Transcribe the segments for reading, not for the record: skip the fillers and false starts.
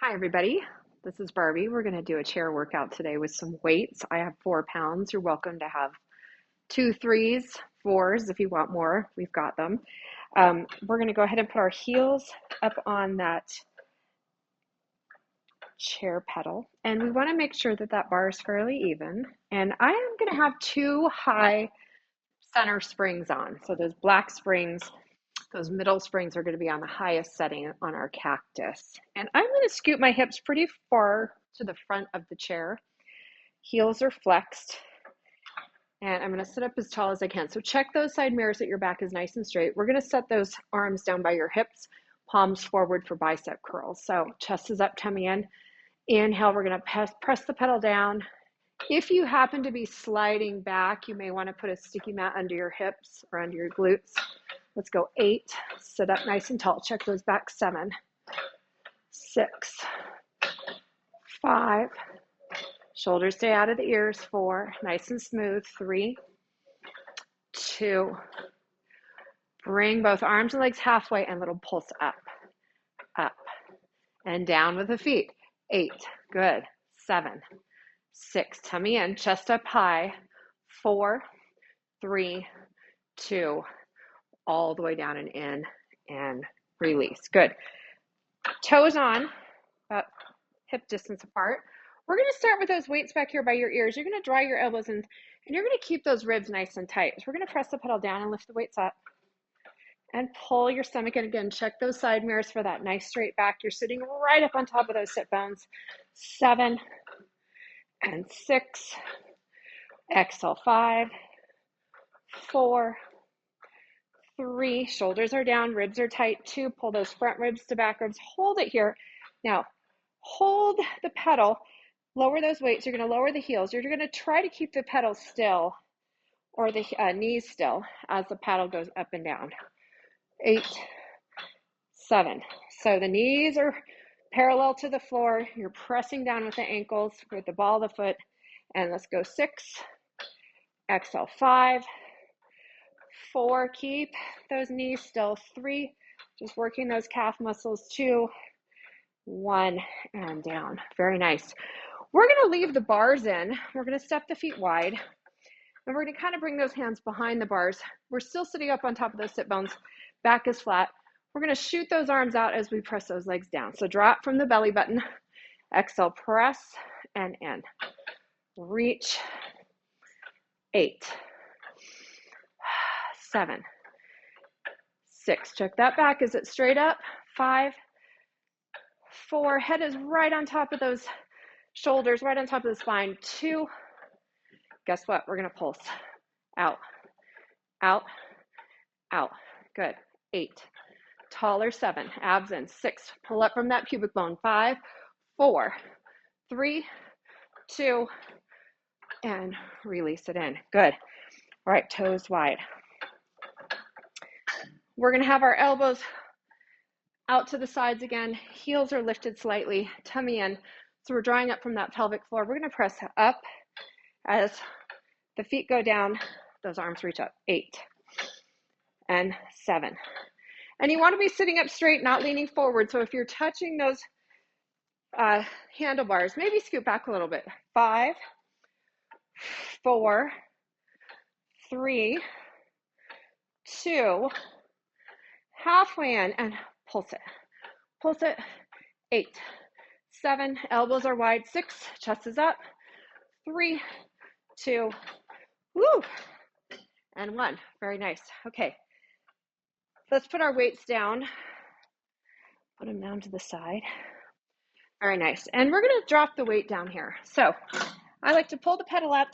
Hi, everybody. This is Barbie. We're going to do a chair workout today with some weights. I have 4 pounds. You're welcome to have 2, 3s, 4s if you want more. We've got them. We're going to go ahead and put our heels up on that chair pedal. And we want to make sure that that bar is fairly even. And I am going to have 2 high center springs on. So those black springs, those middle springs are going to be on the highest setting on our cactus. And I'm going to scoot my hips pretty far to the front of the chair. Heels are flexed. And I'm going to sit up as tall as I can. So check those side mirrors that your back is nice and straight. We're going to set those arms down by your hips, palms forward for bicep curls. So chest is up, tummy in. Inhale, we're going to press the pedal down. If you happen to be sliding back, you may want to put a sticky mat under your hips or under your glutes. Let's go 8, sit up nice and tall. Check those back. 7, 6, 5, shoulders stay out of the ears. 4, nice and smooth. 3, 2, bring both arms and legs halfway and little pulse up, up, and down with the feet. 8, good. 7, 6, tummy in, chest up high. 4, 3, 2, all the way down and in and release. Good. Toes on, about hip distance apart. We're going to start with those weights back here by your ears. You're going to draw your elbows in, and you're going to keep those ribs nice and tight. So we're going to press the pedal down and lift the weights up and pull your stomach in again. Check those side mirrors for that nice straight back. You're sitting right up on top of those sit bones. 7 and 6. Exhale. 5, 4, 3, shoulders are down, ribs are tight. 2, pull those front ribs to back ribs. Hold it here. Now, hold the pedal, lower those weights. You're going to lower the heels. You're going to try to keep the pedal still or the knees still as the paddle goes up and down. 8, 7. So the knees are parallel to the floor. You're pressing down with the ankles, with the ball of the foot. And let's go 6. Exhale. 5, 4, keep those knees still. 3, just working those calf muscles. 2, 1, and down. Very nice. We're going to leave the bars in. We're going to step the feet wide. And we're going to kind of bring those hands behind the bars. We're still sitting up on top of those sit bones. Back is flat. We're going to shoot those arms out as we press those legs down. So drop from the belly button. Exhale, press and in. Reach. 8, 7, 6. Check that back. Is it straight up? 5, 4. Head is right on top of those shoulders, right on top of the spine. 2. Guess what? We're going to pulse. Out, out, out. Good. 8. Taller. 7. Abs in. 6. Pull up from that pubic bone. 5, 4, 3, 2, and release it in. Good. All right, toes wide. We're going to have our elbows out to the sides again. Heels are lifted slightly, tummy in. So we're drawing up from that pelvic floor. We're going to press up as the feet go down. Those arms reach up. 8 and 7. And you want to be sitting up straight, not leaning forward. So if you're touching those handlebars, maybe scoot back a little bit. 5, 4, 3, 2, halfway in, and pulse it. Pulse it. 8, 7, elbows are wide. 6, chest is up. 3, 2, woo, and 1. Very nice. Okay, let's put our weights down. Put them down to the side. Very nice. And we're going to drop the weight down here. So I like to pull the pedal up.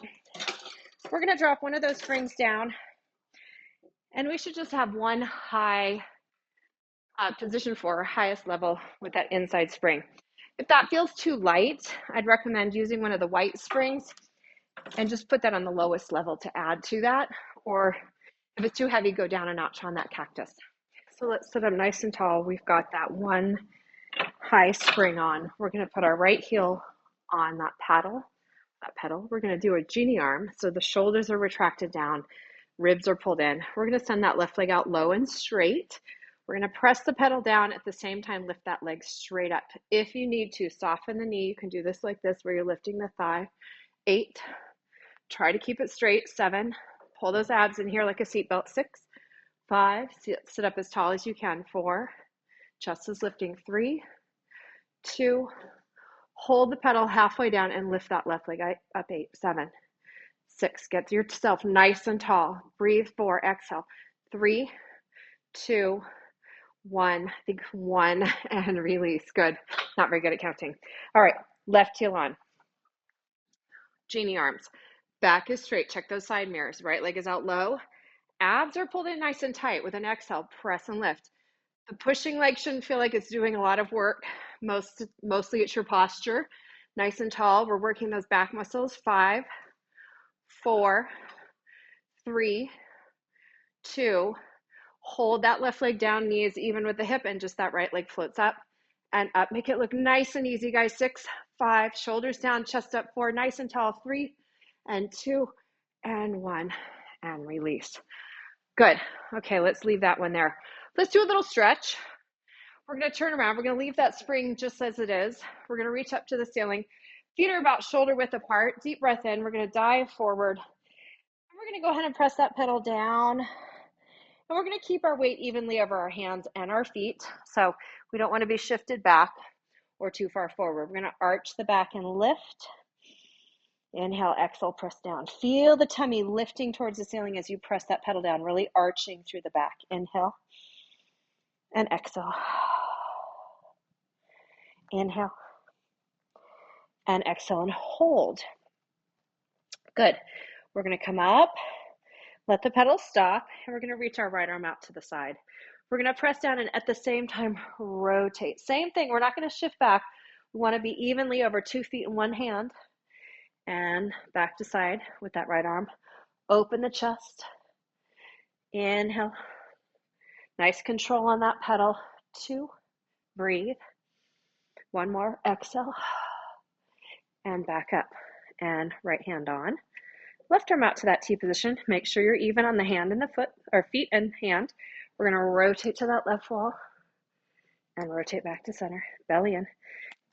We're going to drop one of those springs down. And we should just have one high position for our highest level with that inside spring. If that feels too light, I'd recommend using one of the white springs and just put that on the lowest level to add to that. Or if it's too heavy, go down a notch on that cactus. So let's sit up nice and tall. We've got that one high spring on. We're going to put our right heel on that pedal. We're going to do a genie arm. So the shoulders are retracted down, ribs are pulled in. We're going to send that left leg out low and straight. We're going to press the pedal down at the same time, lift that leg straight up. If you need to, soften the knee. You can do this like this, where you're lifting the thigh. 8, try to keep it straight. 7, pull those abs in here like a seatbelt. 6, 5, sit up as tall as you can. 4, chest is lifting. 3, 2, hold the pedal halfway down and lift that left leg up. 8, 7, 6, get yourself nice and tall. Breathe. 4, exhale. 3, 2, 1, I think 1, and release. Good. Not very good at counting. All right, left heel on. Genie arms. Back is straight. Check those side mirrors. Right leg is out low. Abs are pulled in nice and tight. With an exhale, press and lift. The pushing leg shouldn't feel like it's doing a lot of work. Mostly it's your posture. Nice and tall. We're working those back muscles. 5, 4, 3, 2, hold that left leg down, knees even with the hip, and just that right leg floats up and up. Make it look nice and easy, guys. 6, 5, shoulders down, chest up. 4, nice and tall. 3 and 2 and 1, and release. Good. Okay, let's leave that one there. Let's do a little stretch. We're going to turn around. We're going to leave that spring just as it is. We're going to reach up to the ceiling. Feet are about shoulder width apart. Deep breath in. We're going to dive forward. We're going to go ahead and press that pedal down. And we're going to keep our weight evenly over our hands and our feet. So we don't want to be shifted back or too far forward. We're going to arch the back and lift. Inhale, exhale, press down. Feel the tummy lifting towards the ceiling as you press that pedal down, really arching through the back. Inhale and exhale. Inhale and exhale and hold. Good. We're going to come up, let the pedal stop, and we're going to reach our right arm out to the side. We're going to press down and at the same time rotate. Same thing. We're not going to shift back. We want to be evenly over 2 feet in one hand and back to side with that right arm. Open the chest. Inhale. Nice control on that pedal. 2, breathe. 1 more, exhale. And back up. And right hand on. Left arm out to that T position. Make sure you're even on the hand and the foot, or feet and hand. We're going to rotate to that left wall and rotate back to center. Belly in.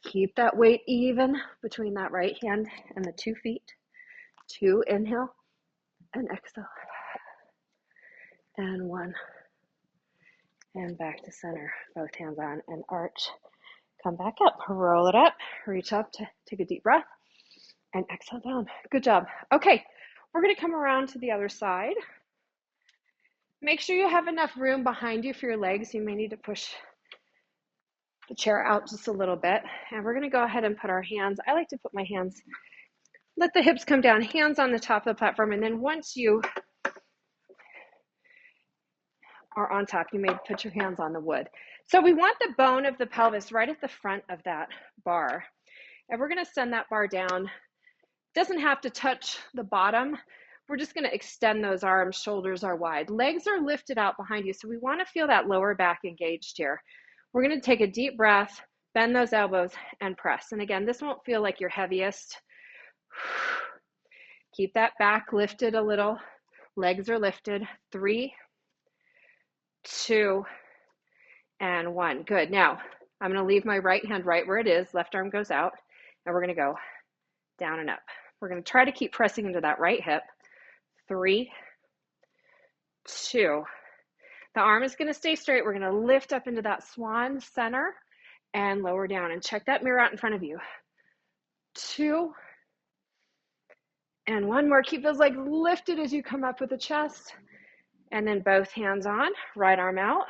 Keep that weight even between that right hand and the 2 feet. 2, inhale and exhale. And 1. And back to center. Both hands on and arch. Come back up. Roll it up. Reach up to take a deep breath. And exhale down. Good job. Okay, we're going to come around to the other side. Make sure you have enough room behind you for your legs. You may need to push the chair out just a little bit. And we're going to go ahead and put our hands. I like to put my hands, let the hips come down, hands on the top of the platform. And then once you are on top, you may put your hands on the wood. So we want the bone of the pelvis right at the front of that bar. And we're going to send that bar down. Doesn't have to touch the bottom. We're just going to extend those arms. Shoulders are wide. Legs are lifted out behind you. So we want to feel that lower back engaged here. We're going to take a deep breath, bend those elbows, and press. And again, this won't feel like your heaviest. Keep that back lifted a little. Legs are lifted. 3, 2, and 1. Good. Now, I'm going to leave my right hand right where it is. Left arm goes out. And we're going to go down and up. We're going to try to keep pressing into that right hip. 3, 2. The arm is going to stay straight. We're going to lift up into that swan center and lower down. And check that mirror out in front of you. 2, and 1 more. Keep those legs lifted as you come up with the chest. And then both hands on, right arm out.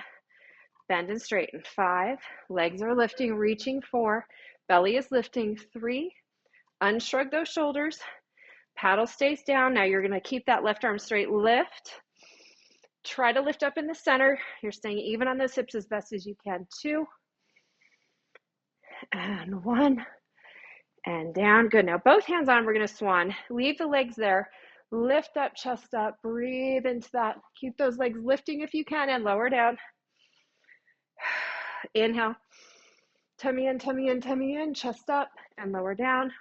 Bend and straighten. 5, legs are lifting, reaching. 4, belly is lifting. 3, unshrug those shoulders. Paddle stays down. Now you're going to keep that left arm straight. Lift. Try to lift up in the center. You're staying even on those hips as best as you can. 2, and 1, and down. Good. Now both hands on. We're going to swan. Leave the legs there. Lift up, chest up. Breathe into that. Keep those legs lifting if you can, and lower down. Inhale. Tummy in, tummy in, tummy in. Chest up and lower down.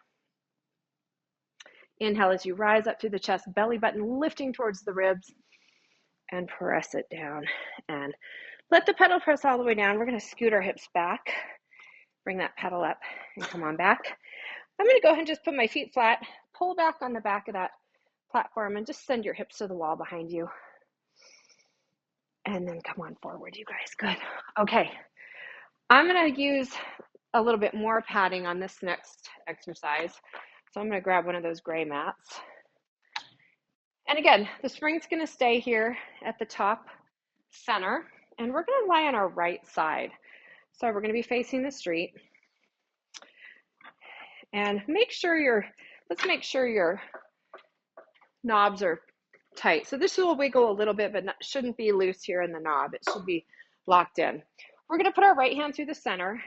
Inhale as you rise up through the chest, belly button lifting towards the ribs, and press it down and Let the pedal press all the way down. We're going to scoot our hips back. Bring that pedal up and come on back. I'm going to go ahead and just put my feet flat, pull back on the back of that platform, and just send your hips to the wall behind you. And then come on forward, you guys. Good. Okay. I'm going to use a little bit more padding on this next exercise. So I'm going to grab one of those gray mats. And again, the spring's going to stay here at the top center, and we're going to lie on our right side. So we're going to be facing the street. And let's make sure your knobs are tight. So this will wiggle a little bit, but shouldn't be loose here in the knob. It should be locked in. We're going to put our right hand through the center.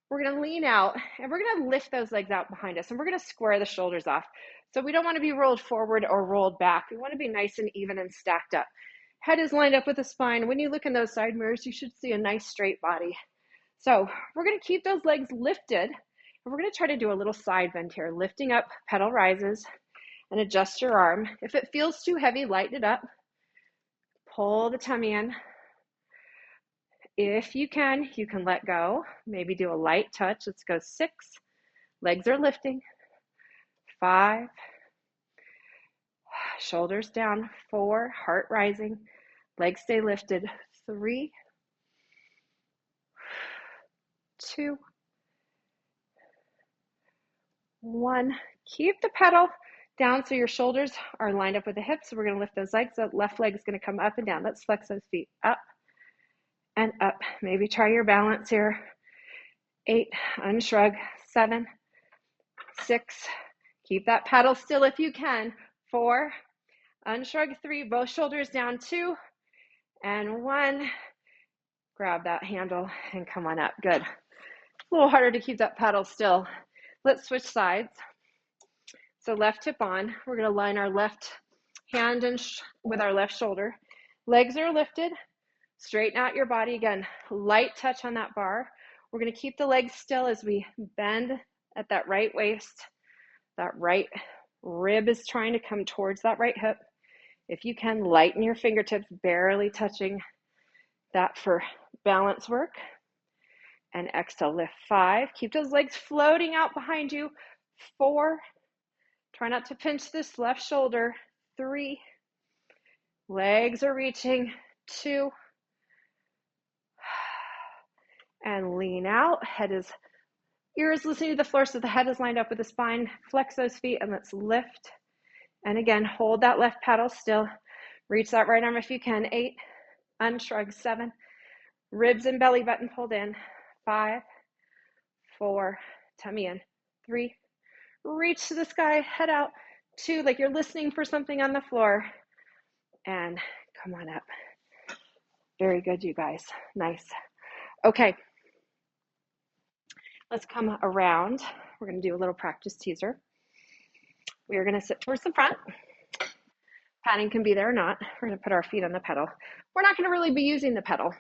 We're going to lean out, and we're going to lift those legs out behind us, and we're going to square the shoulders off. So we don't want to be rolled forward or rolled back. We want to be nice and even and stacked up. Head is lined up with the spine. When you look in those side mirrors, you should see a nice straight body. So we're going to keep those legs lifted, and we're going to try to do a little side bend here, lifting up, pedal rises, and adjust your arm. If it feels too heavy, lighten it up. Pull the tummy in. If you can let go. Maybe do a light touch. Let's go 6. Legs are lifting. 5. Shoulders down. 4. Heart rising. Legs stay lifted. 3. 2. 1. Keep the pedal down so your shoulders are lined up with the hips. So we're going to lift those legs. The left leg is going to come up and down. Let's flex those feet up and up. Maybe try your balance here. 8. Unshrug. 7. 6. Keep that paddle still if you can. 4. Unshrug. 3. Both shoulders down. 2. And 1. Grab that handle and come on up. Good. A little harder to keep that paddle still. Let's switch sides. So left hip on. We're going to line our left hand with our left shoulder. Legs are lifted. Straighten out your body. Again, light touch on that bar. We're going to keep the legs still as we bend at that right waist. That right rib is trying to come towards that right hip. If you can, lighten your fingertips, barely touching that for balance work. And exhale, lift. 5. Keep those legs floating out behind you. 4. Try not to pinch this left shoulder. 3. Legs are reaching. 2. And lean out. Ears listening to the floor so the head is lined up with the spine. Flex those feet and let's lift. And again, hold that left paddle still. Reach that right arm if you can. 8. Unshrug. 7. Ribs and belly button pulled in. 5. 4. Tummy in. 3. Reach to the sky. Head out. 2. Like you're listening for something on the floor. And come on up. Very good, you guys. Nice. Okay. Let's come around. We're going to do a little practice teaser. We are going to sit towards the front. Padding can be there or not. We're going to put our feet on the pedal. We're not going to really be using the pedal,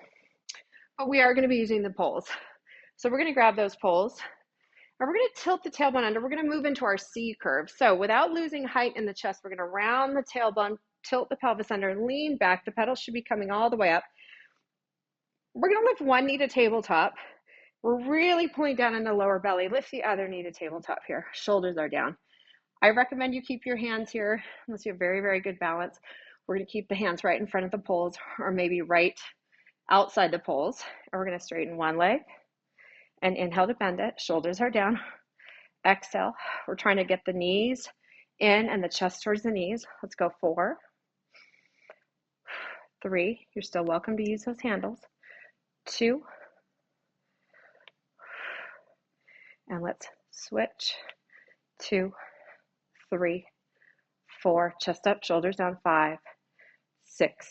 but we are going to be using the poles. So we're going to grab those poles, and we're going to tilt the tailbone under. We're going to move into our C curve. So without losing height in the chest, we're going to round the tailbone, tilt the pelvis under, and lean back. The pedal should be coming all the way up. We're going to lift one knee to tabletop. We're really pulling down in the lower belly. Lift the other knee to tabletop here. Shoulders are down. I recommend you keep your hands here unless you have very, very good balance. We're going to keep the hands right in front of the poles or maybe right outside the poles. And we're going to straighten one leg and inhale to bend it. Shoulders are down. Exhale. We're trying to get the knees in and the chest towards the knees. Let's go 4. 3. You're still welcome to use those handles. 2. And let's switch. 2, 3, 4. Chest up, shoulders down. 5, 6,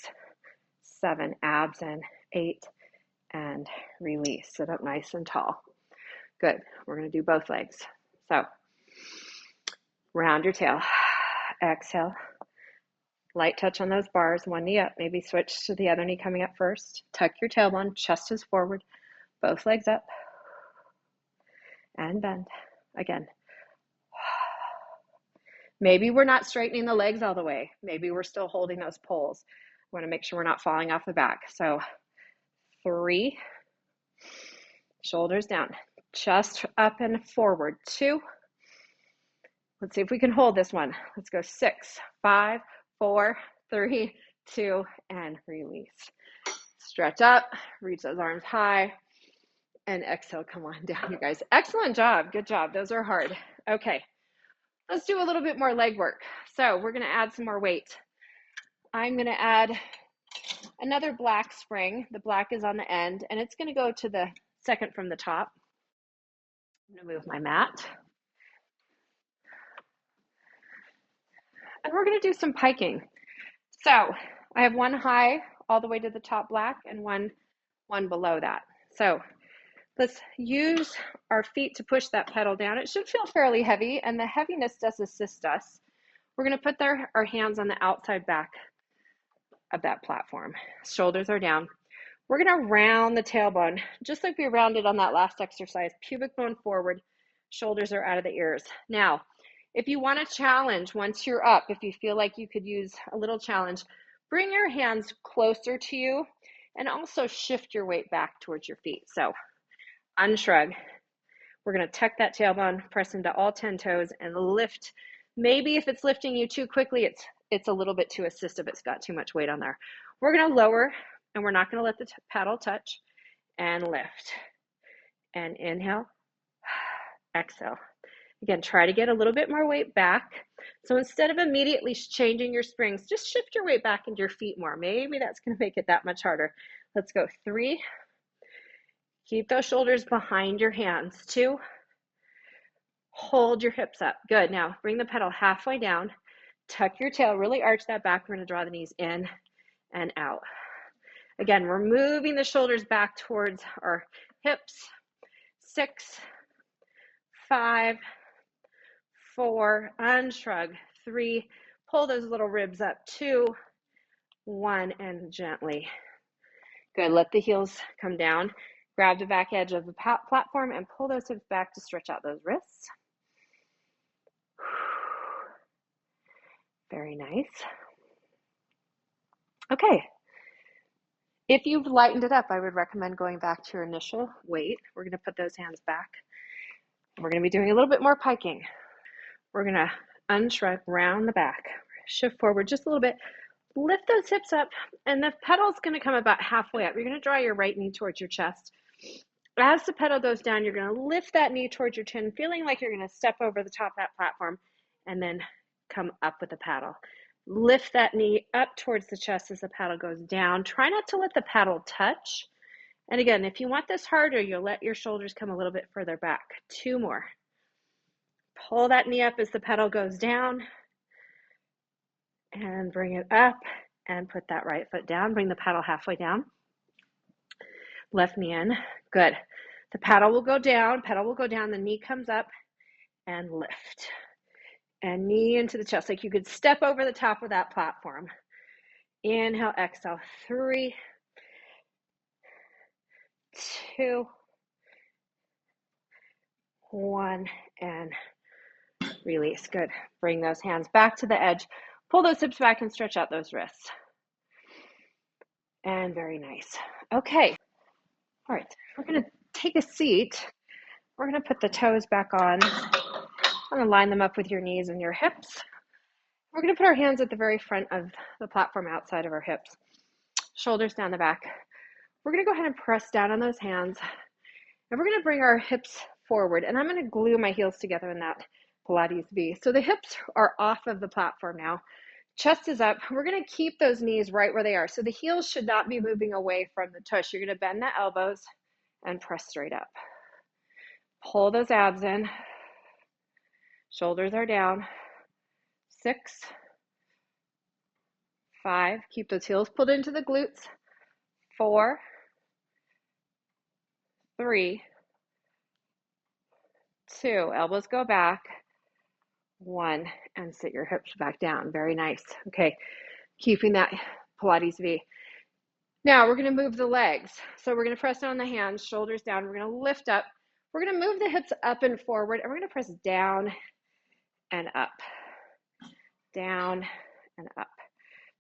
7. Abs in. 8. And release. Sit up nice and tall. Good. We're going to do both legs. So round your tail. Exhale. Light touch on those bars. One knee up. Maybe switch to the other knee coming up first. Tuck your tailbone. Chest is forward. Both legs up. And bend. Again. Maybe we're not straightening the legs all the way. Maybe we're still holding those poles. We want to make sure we're not falling off the back. So 3, shoulders down, chest up and forward, 2. Let's see if we can hold this one. Let's go 6, 5, 4, 3, 2, and release. Stretch up, reach those arms high, and exhale, come on down, you guys. Excellent job, good job. Those are hard. Okay, let's do a little bit more leg work. So we're gonna add some more weight. I'm gonna add another black spring. The black is on the end, and it's gonna go to the second from the top. I'm gonna move my mat. And we're gonna do some piking. So I have one high all the way to the top black and one below that. So let's use our feet to push that pedal down. It should feel fairly heavy, and the heaviness does assist us. We're gonna put our hands on the outside back of that platform. Shoulders are down. We're gonna round the tailbone, just like we rounded on that last exercise. Pubic bone forward, shoulders are out of the ears. Now, if you want a challenge once you're up, if you feel like you could use a little challenge, bring your hands closer to you and also shift your weight back towards your feet. So unshrug. We're gonna tuck that tailbone, press into all 10 toes and lift. Maybe if it's lifting you too quickly, it's a little bit too assistive. It's got too much weight on there. We're gonna lower and we're not gonna let the paddle touch, and lift. And inhale, exhale. Again, try to get a little bit more weight back. So instead of immediately changing your springs, just shift your weight back into your feet more. Maybe that's gonna make it that much harder. Let's go 3. Keep those shoulders behind your hands. 2. Hold your hips up. Good. Now bring the pedal halfway down. Tuck your tail, really arch that back. We're gonna draw the knees in and out. Again, we're moving the shoulders back towards our hips. 6, 5, 4, unshrug. 3, pull those little ribs up. 2, 1, and gently. Good, let the heels come down. Grab the back edge of the platform and pull those hips back to stretch out those wrists. Very nice. Okay. If you've lightened it up, I would recommend going back to your initial weight. We're gonna put those hands back. We're gonna be doing a little bit more piking. We're gonna unshrug, round the back, shift forward just a little bit, lift those hips up, and the pedal's gonna come about halfway up. You're gonna draw your right knee towards your chest. As the pedal goes down, you're gonna lift that knee towards your chin, feeling like you're gonna step over the top of that platform, and then come up with the paddle. Lift that knee up towards the chest as the paddle goes down. Try not to let the paddle touch. And again, if you want this harder, you'll let your shoulders come a little bit further back. 2 more. Pull that knee up as the pedal goes down. And bring it up and put that right foot down. Bring the paddle halfway down. Left knee in. Good. The paddle will go down. Pedal will go down. The knee comes up and lift. And knee into the chest, like you could step over the top of that platform. Inhale, exhale. 3, 2, 1, and release. Good. Bring those hands back to the edge. Pull those hips back and stretch out those wrists. And very nice. Okay. All right. We're going to take a seat. We're going to put the toes back on. I'm going to line them up with your knees and your hips. We're going to put our hands at the very front of the platform outside of our hips. Shoulders down the back. We're going to go ahead and press down on those hands. And we're going to bring our hips forward. And I'm going to glue my heels together in that Pilates V. So the hips are off of the platform now. Chest is up. We're going to keep those knees right where they are. So the heels should not be moving away from the tush. You're going to bend the elbows and press straight up. Pull those abs in. Shoulders are down. 6, 5. Keep those heels pulled into the glutes. 4, 3, 2. Elbows go back. 1, and sit your hips back down. Very nice. Okay, keeping that Pilates V. Now we're going to move the legs. So we're going to press down the hands, shoulders down. We're going to lift up. We're going to move the hips up and forward, and we're going to press down and up. Down and up.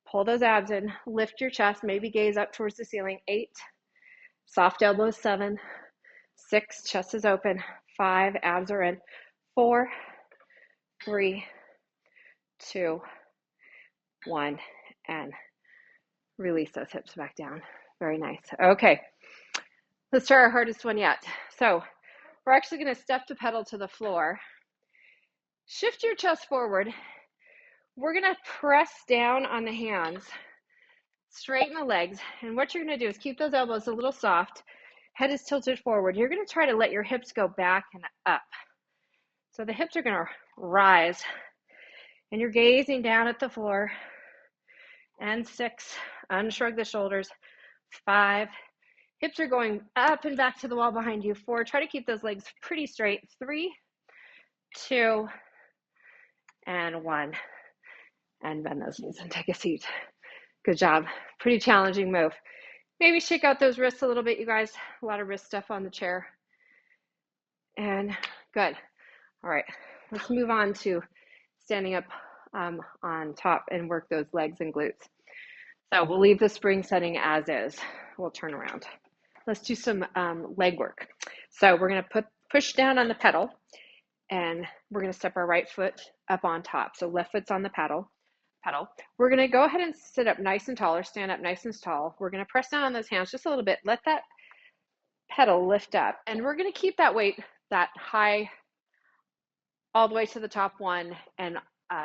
Pull those abs in. Lift your chest. Maybe gaze up towards the ceiling. 8, Soft elbows, 7, 6, chest is open, 5, abs are in, 4, 3, 2, 1, and release those hips back down. Very nice. Okay, let's try our hardest one yet. So we're actually going to step the pedal to the floor. Shift your chest forward. We're going to press down on the hands, straighten the legs, and what you're going to do is keep those elbows a little soft. Head is tilted forward. You're going to try to let your hips go back and up. So the hips are going to rise, and you're gazing down at the floor. And 6, unshrug the shoulders. 5, hips are going up and back to the wall behind you. 4, try to keep those legs pretty straight. 3, 2, and 1. And bend those knees and take a seat. Good job. Pretty challenging move. Maybe shake out those wrists a little bit, you guys. A lot of wrist stuff on the chair. And good. All right, let's move on to standing up on top and work those legs and glutes. So we'll leave the spring setting as is. We'll turn around. Let's do some leg work. So we're going to push down on the pedal, and we're going to step our right foot up on top. So left foot's on the pedal. We're going to go ahead and sit up nice and tall, or stand up nice and tall. We're going to press down on those hands just a little bit. Let that pedal lift up, and we're going to keep that weight that high all the way to the top one, and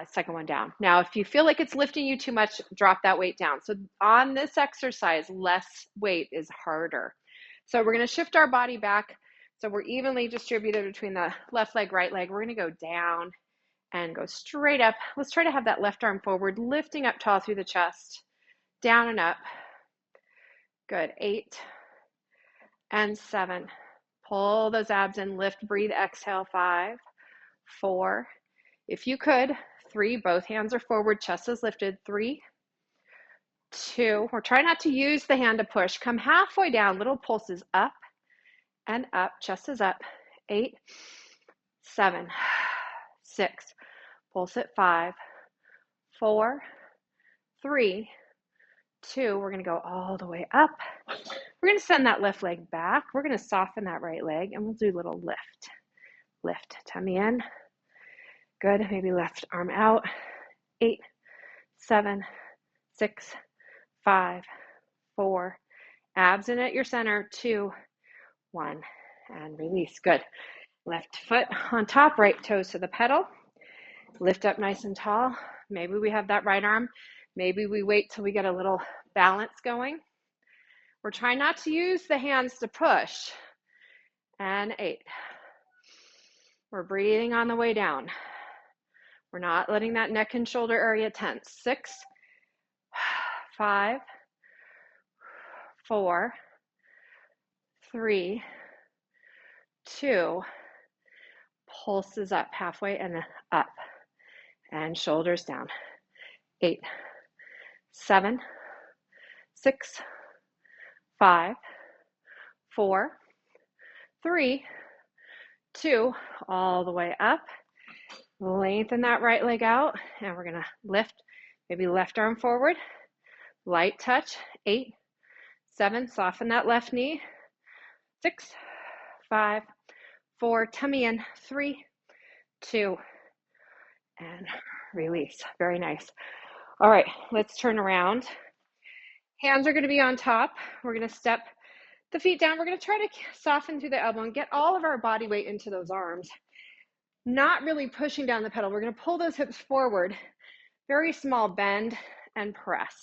second one down. Now, if you feel like it's lifting you too much, drop that weight down. So on this exercise, less weight is harder. So we're going to shift our body back so we're evenly distributed between the left leg, right leg. We're going to go down and go straight up. Let's try to have that left arm forward, lifting up tall through the chest, down and up. Good. 8 and 7. Pull those abs in, lift, breathe, exhale. 5, 4. If you could, 3, both hands are forward, chest is lifted. 3, 2, we're trying not to use the hand to push. Come halfway down, little pulses up and up, chest is up. 8, 7, 6, pulse at 5, 4, 3, 2, we're going to go all the way up. We're going to send that left leg back. We're going to soften that right leg, and we'll do a little lift. Lift, tummy in. Good, maybe left arm out. 8, 7, 6, 5, 4, abs in at your center. 2, 1, and release. Good. Left foot on top, right toes to the pedal. Lift up nice and tall. Maybe we have that right arm. Maybe we wait till we get a little balance going. We're trying not to use the hands to push. And 8. We're breathing on the way down. We're not letting that neck and shoulder area tense. 6, 5, 4, 3, 2, pulses up halfway and up, and shoulders down. 8, 7, 6, 5, 4, 3, 2, all the way up. Lengthen that right leg out, and we're gonna lift, maybe left arm forward, light touch. 8, 7, soften that left knee. 6, 5, 4, tummy in. 3, 2, and release. Very nice. All right, let's turn around. Hands are going to be on top. We're going to step the feet down. We're going to try to soften through the elbow and get all of our body weight into those arms. Not really pushing down the pedal. We're going to pull those hips forward. Very small bend and press.